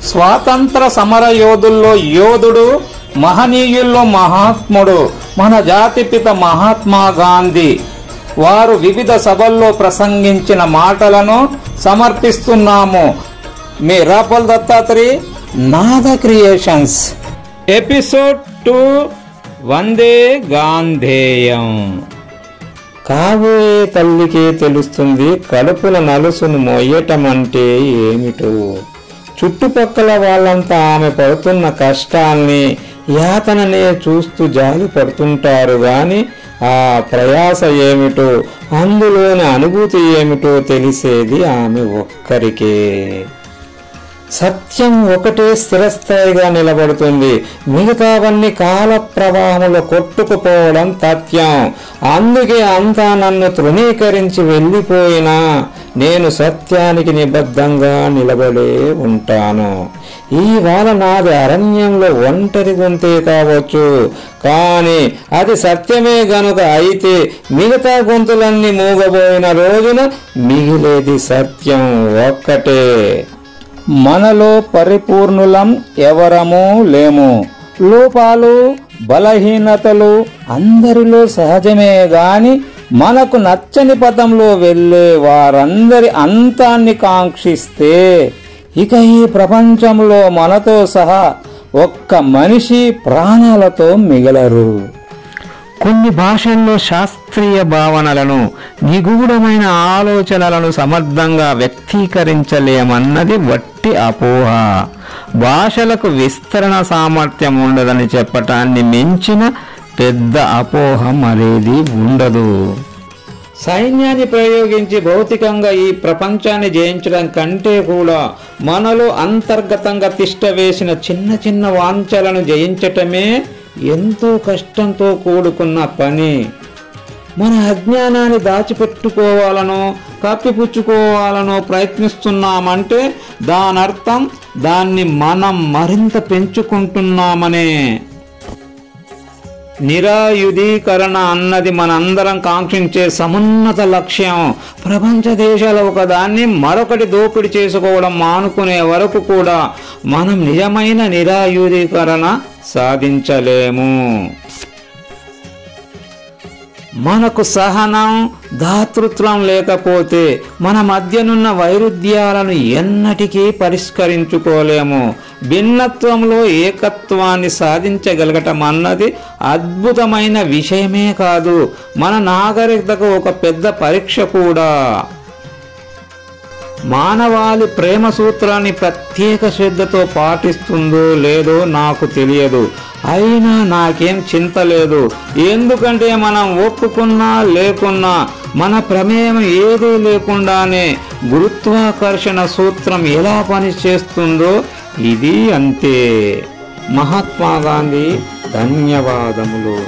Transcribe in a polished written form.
స్వాతంత్ర సమర యోధుల్లో యోధుడు, మహనీయుల్లో మహాత్ముడు మన జాతిపిత మహాత్మా గాంధీ. వారు వివిధ సభల్లో ప్రసంగించిన మాటలను సమర్పిస్తున్నాము. మీ రాపల్ దత్తాత్రి, నాద క్రియేషన్స్. ఎపిసోడ్ 2, వందే గాంధేయం. కాబోయే తల్లికి తెలుస్తుంది కడుపుల నలుసును మోయటం అంటే ఏమిటో. చుట్టుపక్కల వాళ్ళంతా ఆమె పడుతున్న కష్టాల్ని, యాతననే చూస్తూ జాలి పడుతుంటారు గాని ఆ ప్రయాస ఏమిటో, అందులోని అనుభూతి ఏమిటో తెలిసేది ఆమె ఒక్కరికే. సత్యం ఒకటే స్థిరస్థాయిగా నిలబడుతుంది, మిగతావన్నీ కాల ప్రవాహంలో కొట్టుకుపోవడం తథ్యం. అందుకే అంతా నన్ను తృణీకరించి వెళ్ళిపోయినా నేను సత్యానికి నిబద్ధంగా నిలబడే ఉంటాను. ఇవాళ నాది అరణ్యంలో ఒంటరి గొంతే కావచ్చు, కానీ అది సత్యమే గనుక అయితే మిగతా గొంతులన్నీ మూగబోయిన రోజున మిగిలేది సత్యం ఒక్కటే. మనలో పరిపూర్ణులం ఎవరమూ లేము. లోపాలు, బలహీనతలు అందరిలో సహజమే గాని మనకు నచ్చని పథంలో వెళ్ళే వారందరి అంతాన్ని కాంక్షిస్తే ఇక ఈ ప్రపంచంలో మనతో సహా ఒక్క మనిషి ప్రాణాలతో మిగలరు. కొన్ని భాషల్లో శాస్త్రీయ భావనలను, నిగూఢమైన ఆలోచనలను సమర్థంగా వ్యక్తీకరించలేమన్నది వట్టి అపోహ. భాషలకు విస్తరణ సామర్థ్యం ఉండదని చెప్పటాన్ని మించిన పెద్ద అపోహ మరేది ఉండదు. సైన్యాన్ని ప్రయోగించి భౌతికంగా ఈ ప్రపంచాన్ని జయించడం కంటే కూడా మనలో అంతర్గతంగా తిష్ట వేసిన చిన్న చిన్న వాంఛలను జయించటమే ఎంతో కష్టంతో కూడుకున్న పని. మన అజ్ఞానాన్ని దాచిపెట్టుకోవాలనో కప్పిపుచ్చుకోవాలనో ప్రయత్నిస్తున్నామంటే దానర్థం దాన్ని మనం మరింత పెంచుకుంటున్నామనే. నిరాయుధీకరణ అన్నది మనందరం కాంక్షించే సమున్నత లక్ష్యం. ప్రపంచ దేశాల ఒకదాన్ని మరొకటి దోపిడీ చేసుకోవడం మానుకునే వరకు కూడా మనం నిజమైన నిరాయుధీకరణ సాధించలేము. మనకు సహనం, దాతృత్వం లేకపోతే మన మధ్యనున్న వైరుధ్యాలను ఎన్నటికీ పరిష్కరించుకోలేము. భిన్నత్వంలో ఏకత్వాన్ని సాధించగలగటం అన్నది అద్భుతమైన విషయమే కాదు, మన నాగరికతకు ఒక పెద్ద పరీక్ష కూడా. మానవాళి ప్రేమ సూత్రాన్ని ప్రత్యేక శ్రద్ధతో పాటిస్తుందో లేదో నాకు తెలియదు. అయినా నాకేం చింత లేదు. ఎందుకంటే మనం ఒప్పుకున్నా లేకున్నా మన ప్రమేయం ఏదీ లేకుండానే గురుత్వాకర్షణ సూత్రం ఎలా పనిచేస్తుందో ఇది అంతే. మహాత్మా గాంధీ. ధన్యవాదములు.